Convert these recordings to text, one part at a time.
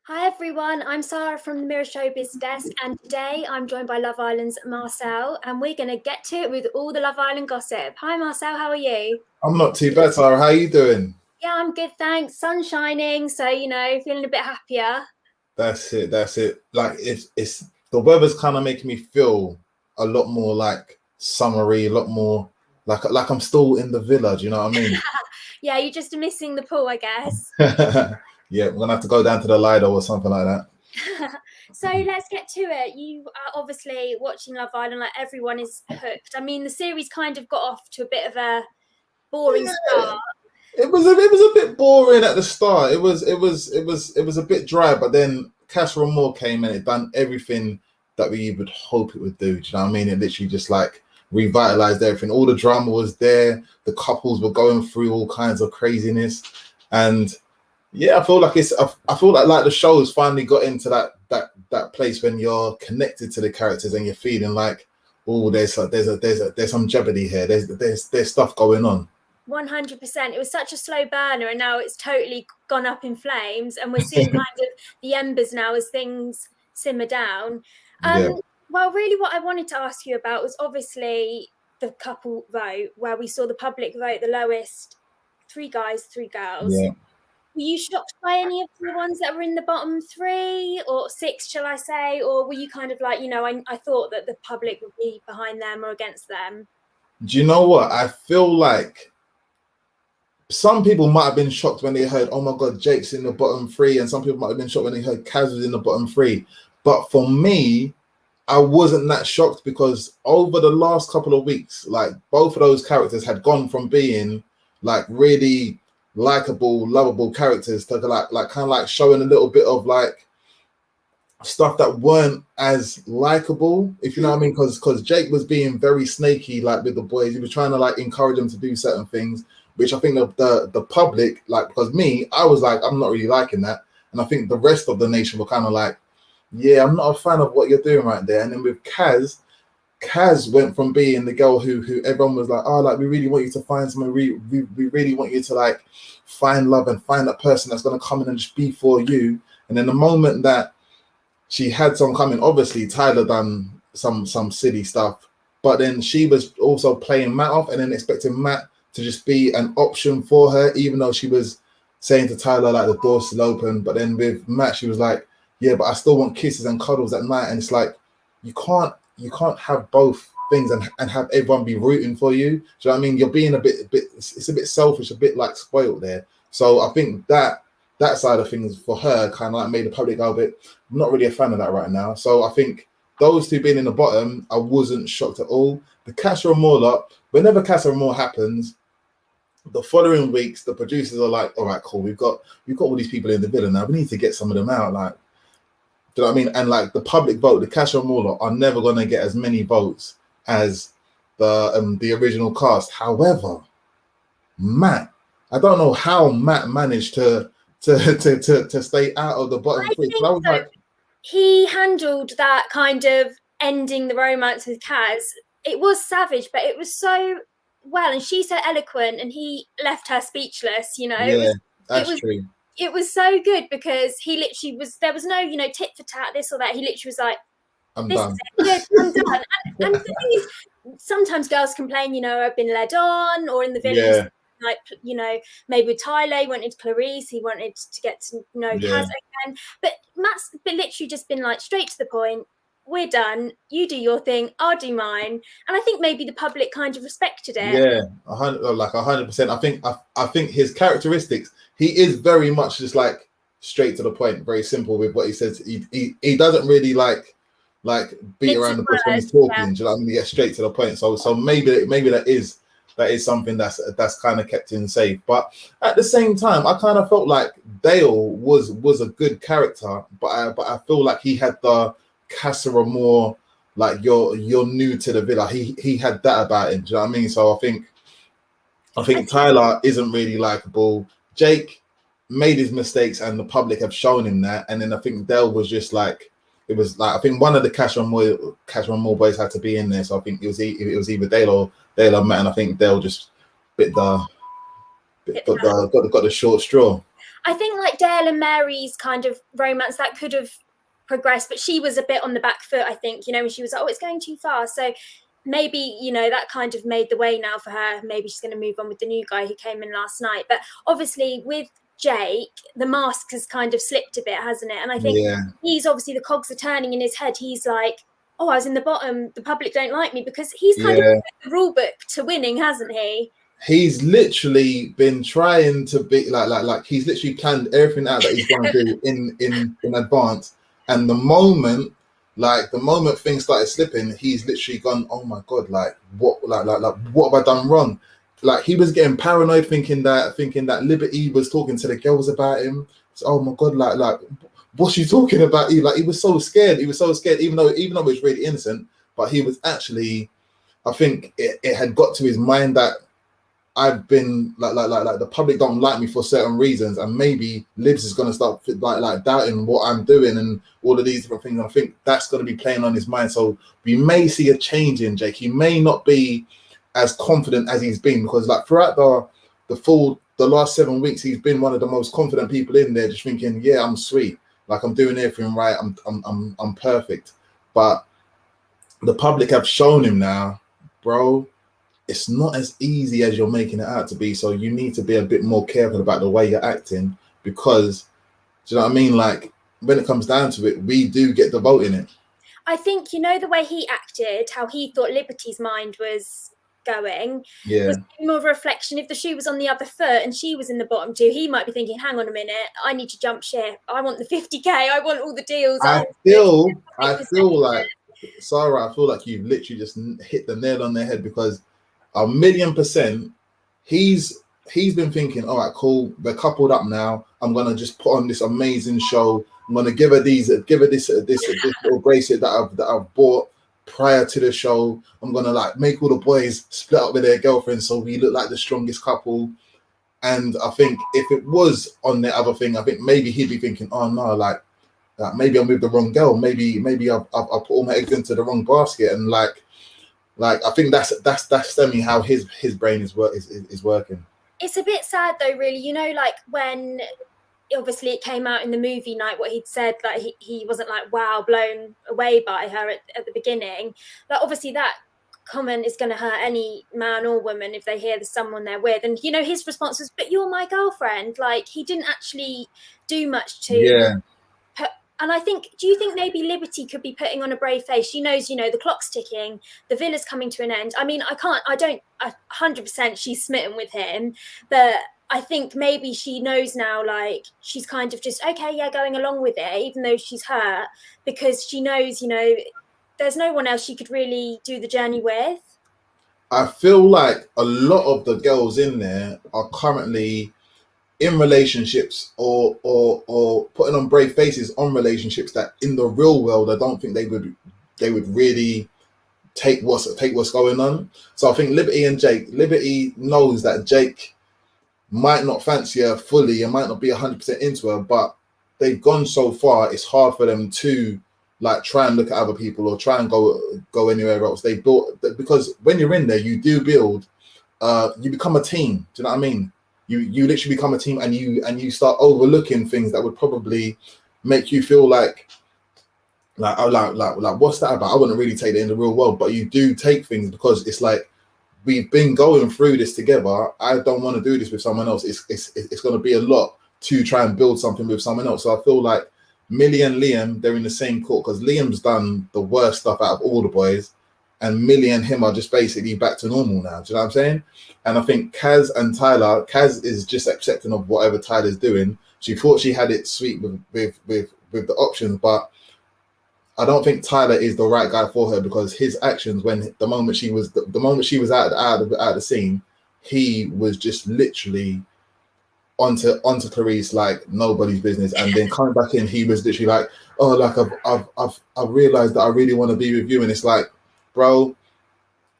Hi everyone, I'm Sarah from the Mirror Showbiz desk, and today I'm joined by Love Island's Marcel, and we're going to get to it with all the Love Island gossip. Hi Marcel, how are you? I'm not too bad, Sarah. How you doing? Yeah, I'm good, thanks. Sun shining, so feeling a bit happier. That's it. That's it. Like it's the weather's kind of making me feel a lot more like summery, a lot more like I'm still in the village. You know what I mean? Yeah, you're just missing the pool, I guess. Yeah, we're gonna have to go down to the Lido or something like that. So let's get to it. You are obviously watching Love Island, like everyone is hooked. I mean, the series kind of got off to a bit of a boring Yeah, start. it was a bit boring at the start. It was a bit dry, but then Castle Moore came and it done everything that we would hope it would do. Do you know what I mean? It literally just like revitalized everything. All the drama was there. The couples were going through all kinds of craziness, and yeah, I feel like I feel like the show has finally got into that place when you're connected to the characters and you're feeling like, oh, there's some jeopardy here. There's stuff going on. 100%. It was such a slow burner, and now it's totally gone up in flames, and we're seeing kind of the embers now as things simmer down. Yeah, Well, really, what I wanted to ask you about was obviously the couple vote, where we saw the public vote the lowest, three guys, three girls. yeah. Were you shocked by any of the ones that were in the bottom three or six, shall I say? Or were you kind of like, I thought that the public would be behind them or against them? Do you know what? I feel like some people might have been shocked when they heard, oh my God, Jake's in the bottom three. And some people might have been shocked when they heard Kaz was in the bottom three. But for me, I wasn't that shocked because over the last couple of weeks, like both of those characters had gone from being like really likable, lovable characters to like kind of like showing a little bit of like stuff that weren't as likable, if you know what I mean. Because Jake was being very snaky, like with the boys. He was trying to like encourage them to do certain things, which I think the public, like, because me, I was like, I'm not really liking that, and I think the rest of the nation were kind of like, yeah, I'm not a fan of what you're doing right there. And then with Kaz went from being the girl who everyone was like, oh, like we really want you to find someone, we really want you to like find love and find that person that's gonna come in and just be for you. And then the moment that she had some coming. Obviously, Tyler done some silly stuff, but then she was also playing Matt off and then expecting Matt to just be an option for her, even though she was saying to Tyler like the door's still open. But then with Matt, she was like, "Yeah, but I still want kisses and cuddles at night." And it's like you can't have both things and have everyone be rooting for you. Do you know what I mean? You're being a bit it's a bit selfish, a bit like spoiled there. So I think that side of things for her kind of like made the public go a bit. I'm not really a fan of that right now. So I think those two being in the bottom, I wasn't shocked at all. The Casa Amor lot, whenever Casa Amor happens, the following weeks, the producers are like, all right, cool, we've got all these people in the villa now. We need to get some of them out. Like, do you know what I mean? And like the public vote, the Casa Amor lot are never gonna get as many votes as the original cast. However, Matt, I don't know how Matt managed to stay out of the bottom I three. think I was so. like, He handled that kind of ending the romance with Kaz. It was savage, but it was so well, and she's so eloquent, and he left her speechless. It yeah, was, it that's was, true. it was so good because he literally was. There was no, tit for tat, this or that. He literally was like, I'm "This is done. it. Yeah, I'm done." And the thing is, sometimes girls complain, I've been led on, or in the villa, Yeah, like, maybe with Tyler, he wanted Clarice, he wanted to get to know Kaz yeah, again. But Matt's literally just been like straight to the point. We're done. You do your thing. I'll do mine. And I think maybe the public kind of respected it. yeah. 100%. I think his characteristics. He is very much just like straight to the point, very simple with what he says. He doesn't really like beat Mix around of the bush when he's words. Yeah. talking. Do you know what I mean? He gets straight to the point. So maybe that is something that's kind of kept him safe. But at the same time, I kind of felt like Dale was a good character, but I feel like he had the Casa Amor, like you're new to the villa. He had that about him. Do you know what I mean? So I think Tyler isn't really likable. Jake made his mistakes, and the public have shown him that. And then I think Dale was just like, it was like, I think one of the Cash on More boys had to be in there. So I think it was either Dale or Matt, and I think Dale just bit the hit the got fan. the short straw. I think like Dale and Mary's kind of romance that could have progressed, but she was a bit on the back foot, I think, when she was like, oh, it's going too far. So maybe, that kind of made the way now for her. Maybe she's going to move on with the new guy who came in last night. But obviously with Jake, the mask has kind of slipped a bit, hasn't it? And I think he's obviously, the cogs are turning in his head. He's like, oh, I was in the bottom. The public don't like me, because he's kind of the rule book to winning, hasn't he? He's literally been trying to be like he's literally planned everything out that he's going to do in advance. And the moment things started slipping, he's literally gone, oh my god, like what what have I done wrong? Like he was getting paranoid, thinking that Liberty was talking to the girls about him. So, oh my god, like what's she talking about? He was so scared. He was so scared, even though it was really innocent. But he was actually, I think it had got to his mind that I've been like the public don't like me for certain reasons, and maybe Libs is gonna start like doubting what I'm doing and all of these different things. And I think that's gonna be playing on his mind. So we may see a change in Jake. He may not be as confident as he's been, because like throughout the last 7 weeks, he's been one of the most confident people in there, just thinking, yeah, I'm sweet, like I'm doing everything right, I'm perfect. But the public have shown him now, bro, it's not as easy as you're making it out to be. So you need to be a bit more careful about the way you're acting, because, do you know what I mean? Like when it comes down to it, we do get the vote in it. I think, the way he acted, how he thought Liberty's mind was going, was more of a reflection. If the shoe was on the other foot and she was in the bottom two, he might be thinking, hang on a minute, I need to jump ship. I want the 50k, I want all the deals. I feel like, Sarah, I feel like you've literally just hit the nail on the head, because 1,000,000% he's been thinking, all right, cool, they're coupled up now, I'm gonna just put on this amazing show, I'm gonna give her this little bracelet that I've bought prior to the show, I'm gonna like make all the boys split up with their girlfriends so we look like the strongest couple. And I think if it was on the other thing, I think maybe he'd be thinking, oh no, like maybe I'm with the wrong girl, maybe I've put all my eggs into the wrong basket. And like I think that's stemming how his brain is working. It's a bit sad though, really. Like when obviously it came out in the movie night what he'd said, that he wasn't like wow blown away by her at the beginning. Like obviously that comment is going to hurt any man or woman if they hear there's someone they're with. And his response was, but you're my girlfriend. Like he didn't actually do much to and I think, do you think maybe Liberty could be putting on a brave face? She knows, the clock's ticking, the villa's coming to an end. I mean, I 100% she's smitten with him, but I think maybe she knows now, like, she's kind of just, okay, yeah, going along with it, even though she's hurt, because she knows, there's no one else she could really do the journey with. I feel like a lot of the girls in there are currently in relationships or putting on brave faces on relationships that in the real world I don't think they would really take what's going on. So I think Liberty knows that Jake might not fancy her fully and might not be 100% into her, but they've gone so far, it's hard for them to like try and look at other people or try and go anywhere else. They built, because when you're in there, you do build, you become a team. Do you know what I mean? You literally become a team, and you start overlooking things that would probably make you feel like what's that about? I wouldn't really take it in the real world, but you do take things because it's like, we've been going through this together. I don't want to do this with someone else. It's going to be a lot to try and build something with someone else. So I feel like Millie and Liam, they're in the same court, because Liam's done the worst stuff out of all the boys, and Millie and him are just basically back to normal now. Do you know what I'm saying? And I think Kaz and Tyler, Kaz is just accepting of whatever Tyler's doing. She thought she had it sweet with the options, but I don't think Tyler is the right guy for her, because his actions, when the moment she was out of the scene, he was just literally onto Clarice like nobody's business. And then coming back in, he was literally like, oh, like I've realized that I really want to be with you. And it's like, bro,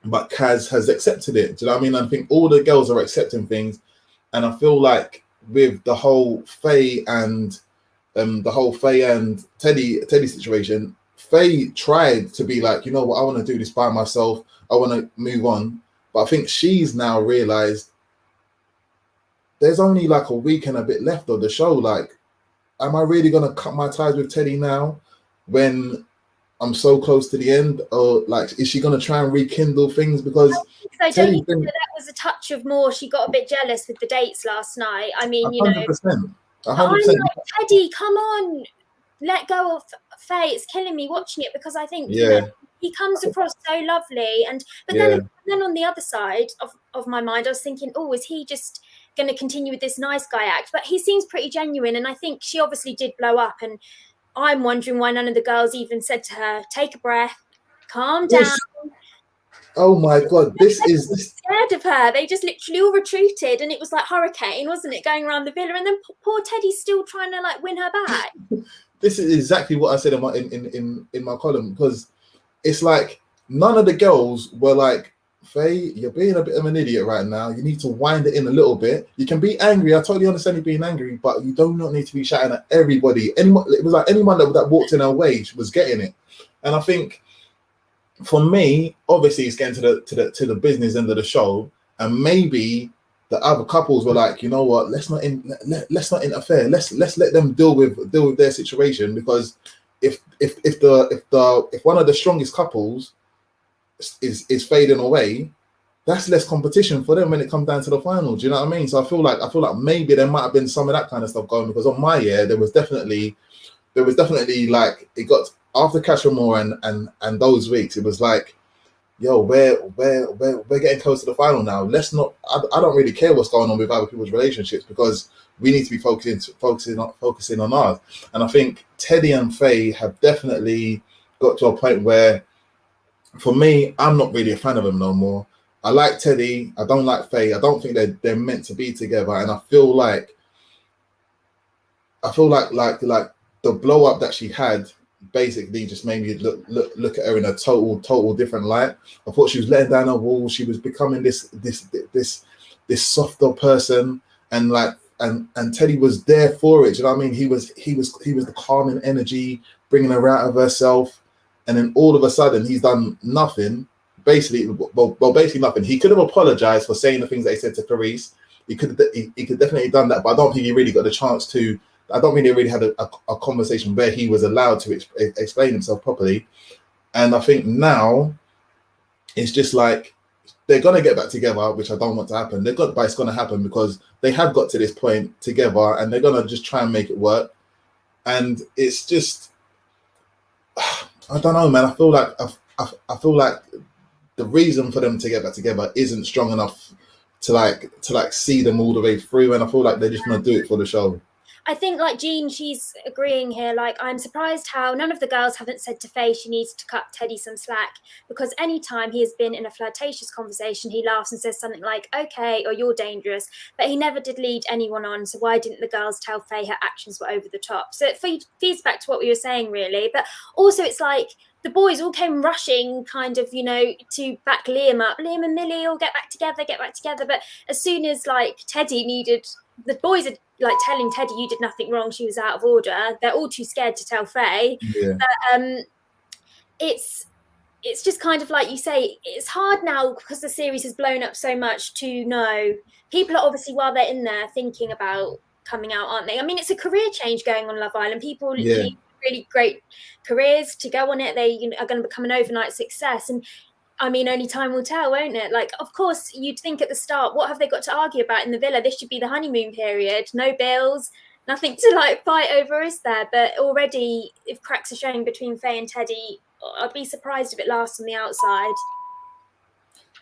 but Kaz has accepted it. Do you know what I mean? I think all the girls are accepting things, and I feel like with the whole Faye and Teddy situation, Faye tried to be like, you know what, I want to do this by myself, I want to move on. But I think she's now realized there's only like a week and a bit left of the show. Like, am I really gonna cut my ties with Teddy now when I'm so close to the end? Or like, is she gonna try and rekindle things? Because So don't Teddy's you think been that was a touch of more? She got a bit jealous with the dates last night. I mean, you know, 100%, but I'm 100%. like, Teddy, come on, let go of Faye. It's killing me watching it, because I think, you know, Yeah, he comes across so lovely. And but yeah. then on the other side of my mind, I was thinking, oh, is he just going to continue with this nice guy act? But he seems pretty genuine, and I think she obviously did blow up. And I'm wondering why none of the girls even said to her, take a breath, calm down. This, oh my God, this is this. Scared of her. They just literally all retreated, and it was like hurricane, wasn't it, going around the villa? And then poor Teddy's still trying to like win her back. This is exactly what I said in my column, because it's like none of the girls were like, Faye, you're being a bit of an idiot right now. You need to wind it in a little bit. You can be angry. I totally understand you being angry, but you do not need to be shouting at everybody. Anyone, it was like anyone that walked in her way was getting it. And I think for me, obviously, it's getting to the business end of the show, and maybe the other couples were like, you know what, let's not interfere. Let's let them deal with their situation, because if one of the strongest couples is fading away, that's less competition for them when it comes down to the final. Do you know what I mean? So I feel like maybe there might have been some of that kind of stuff going, because on my year there was definitely like, it got after Cashmore and those weeks, it was like, yo, we're getting close to the final now. Let's not. I don't really care what's going on with other people's relationships, because we need to be focusing on ours. And I think Teddy and Faye have definitely got to a point where, for me, I'm not really a fan of them no more. I like Teddy. I don't like Faye. I don't think they're meant to be together. And I feel like the blow up that she had basically just made me look at her in a total different light. I thought she was letting down her walls. She was becoming this softer person, and Teddy was there for it. You know what I mean? He was the calming energy, bringing her out of herself, and then all of a sudden he's done nothing. Basically nothing. He could have apologized for saying the things that he said to Clarice. He could definitely done that, but I don't think he really got the chance to. I don't think they really had a conversation where he was allowed to explain himself properly. And I think now it's just like they're going to get back together, which I don't want to happen. But it's going to happen because they have got to this point together, and they're going to just try and make it work. And it's just, I don't know, man. I feel like the reason for them to get back together isn't strong enough to see them all the way through. And I feel like they're just going to do it for the show. I think, like Jean, she's agreeing here. Like, I'm surprised how none of the girls haven't said to Faye she needs to cut Teddy some slack, because anytime he has been in a flirtatious conversation, he laughs and says something like, okay, or you're dangerous, but he never did lead anyone on. So why didn't the girls tell Faye her actions were over the top? So it feeds back to what we were saying, really. But also, it's like the boys all came rushing kind of, you know, to back Liam up. Liam and Millie all get back together. But as soon as like Teddy needed, the boys are like telling Teddy, you did nothing wrong, she was out of order. They're all too scared to tell Faye. Yeah. But it's just kind of like you say, it's hard now because the series has blown up so much to know. People are obviously, while they're in there, thinking about coming out, aren't they? I mean, it's a career change going on Love Island. People leave really great careers to go on it. They are going to become an overnight success. And I mean, only time will tell, won't it? Like, of course, you'd think at the start, what have they got to argue about in the villa? This should be the honeymoon period. No bills, nothing to like fight over, is there? But already, if cracks are showing between Faye and Teddy, I'd be surprised if it lasts on the outside.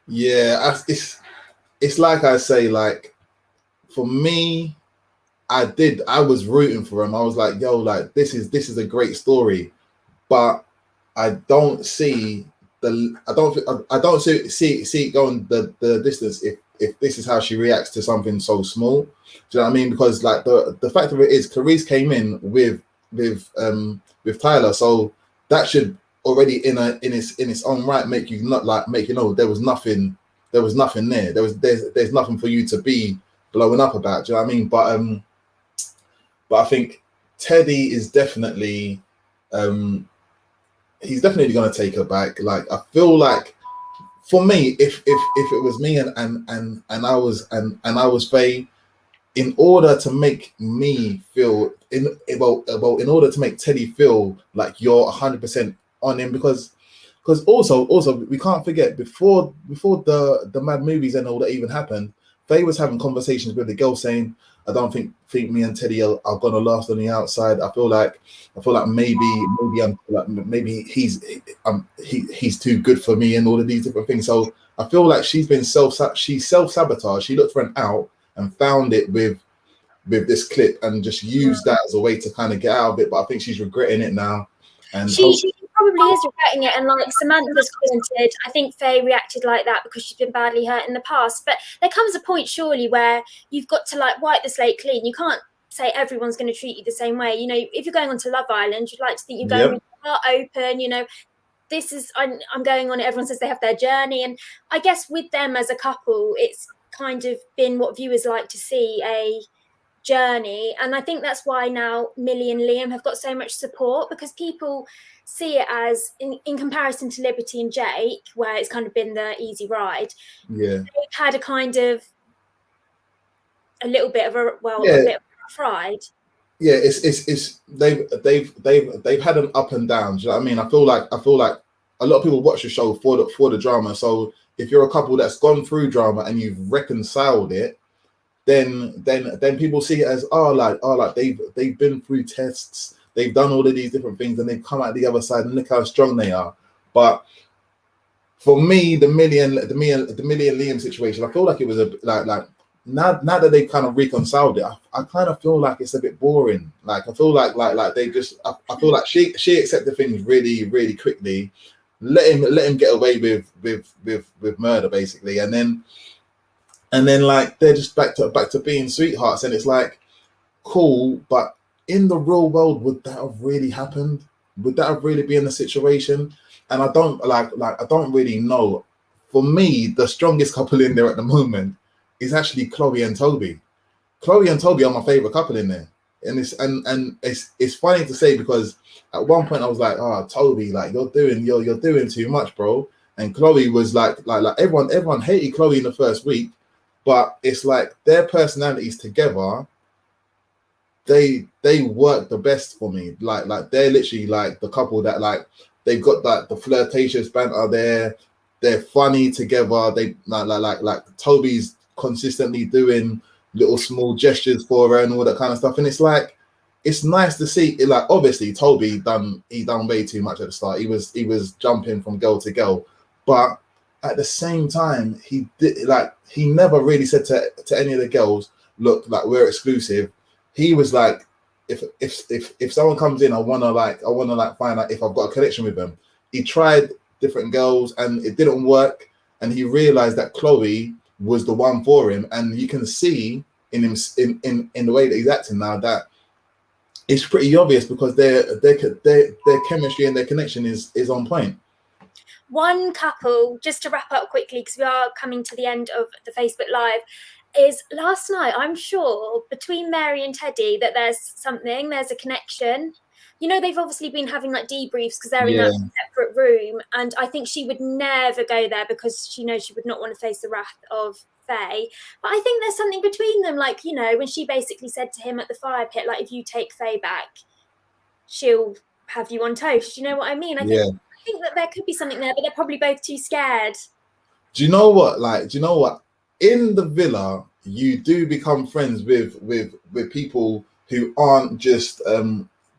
Yeah, it's like I say, like, for me, I was rooting for him. I was like, yo, like, this is a great story, but I don't see see it going the distance if this is how she reacts to something so small. Do you know what I mean? Because like the fact of it is, Clarice came in with Tyler, so that should already in its own right make you know there was nothing there. There's nothing for you to be blowing up about. Do you know what I mean? But I think Teddy is definitely he's definitely going to take her back. Like, I feel like, for me, if it was me and I was Faye, in order to make me feel in order to make Teddy feel like you're 100% on him, because also we can't forget, before the mad movies and all that even happened, Faye was having conversations with the girl saying, I don't think me and Teddy are gonna last on the outside. I feel like maybe he's too good for me and all of these different things. So I feel like she's self-sabotaged. She looked for an out and found it with this clip and just used that as a way to kind of get out of it. But I think she's regretting it now. And She probably is regretting it, and like Samantha's commented, I think Faye reacted like that because she's been badly hurt in the past. But there comes a point, surely, where you've got to like wipe the slate clean. You can't say everyone's going to treat you the same way. You know, if you're going on to Love Island, you'd like to think you're going with your heart open. You know, this is I'm going on it. Everyone says they have their journey, and I guess with them as a couple, it's kind of been what viewers like to see, a journey. And I think that's why now Millie and Liam have got so much support, because people see it as, in comparison to Liberty and Jake, where it's kind of been the easy ride, they've had a kind of a little bit of a bit of a ride. It's they've had an up and down. Do you know what I mean? I feel like a lot of people watch the show for the drama. So if you're a couple that's gone through drama and you've reconciled it, then people see it as they've been through tests, they've done all of these different things, and they've come out the other side, and look how strong they are. But for me, the Millie and Liam situation, I feel like it was a like now that they've kind of reconciled it, I kind of feel like it's a bit boring. Like I feel like they just I feel like she accepted things really, really quickly, let him get away with murder basically, and then like they're just back to being sweethearts. And it's like, cool, but in the real world, would that have really happened? Would that have really been the situation? And I don't I don't really know. For me, the strongest couple in there at the moment is actually Chloe and Toby. Chloe and Toby are my favorite couple in there. And it's funny to say, because at one point I was like, oh, Toby, like you're doing too much, bro. And Chloe was like everyone hated Chloe in the first week. But it's like their personalities together, they work the best for me. Like they're literally like the couple that like they've got that the flirtatious banter. They're funny together. They like Toby's consistently doing little small gestures for her and all that kind of stuff. And it's like it's nice to see it. Like obviously Toby done way too much at the start. He was jumping from girl to girl, but at the same time, he never really said to any of the girls, look, like we're exclusive. He was like, if someone comes in, I wanna find out if I've got a connection with them. He tried different girls and it didn't work, and he realized that Chloe was the one for him. And you can see in him in the way that he's acting now that it's pretty obvious, because their chemistry and their connection is on point. One couple, just to wrap up quickly, because we are coming to the end of the Facebook Live, is last night, I'm sure, between Mary and Teddy, that there's a connection. You know, they've obviously been having like debriefs because they're in that separate room. And I think she would never go there because she knows she would not want to face the wrath of Faye. But I think there's something between them. Like, you know, when she basically said to him at the fire pit, like, if you take Faye back, she'll have you on toast. You know what I mean? I think that there could be something there, but they're probably both too scared. Do you know what? In the villa, you do become friends with people who aren't just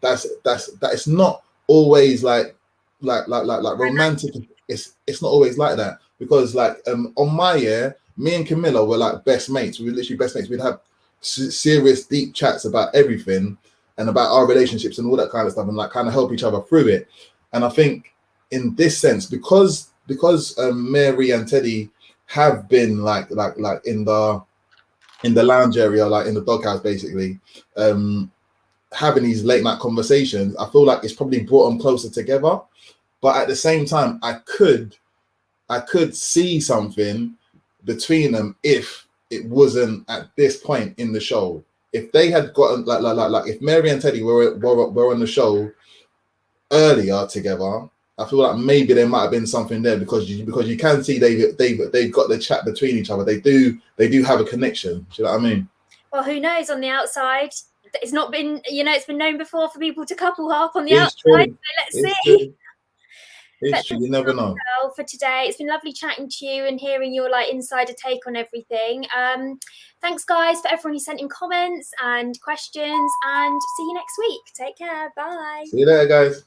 that's not always like romantic. It's not always like that, because like on my year, me and Camilla were like best mates. We were literally best mates. We'd have serious, deep chats about everything and about our relationships and all that kind of stuff, and like kind of help each other through it. And I think in this sense, because Mary and Teddy have been like in the lounge area, like in the doghouse, basically, having these late night conversations, I feel like it's probably brought them closer together. But at the same time, I could see something between them if it wasn't at this point in the show. If they had gotten like if Mary and Teddy were on the show earlier together, I feel like maybe there might have been something there, because you can see they've got the chat between each other. They do have a connection. Do you know what I mean? Well, who knows on the outside? It's not been, you know, it's been known before for people to couple up on the It's outside. true. So let's It's see. true. It's But true. thank You you, never know. Marcel, for today. It's been lovely chatting to you and hearing your like insider take on everything. Thanks, guys, for everyone who sent in comments and questions. And see you next week. Take care. Bye. See you later, guys.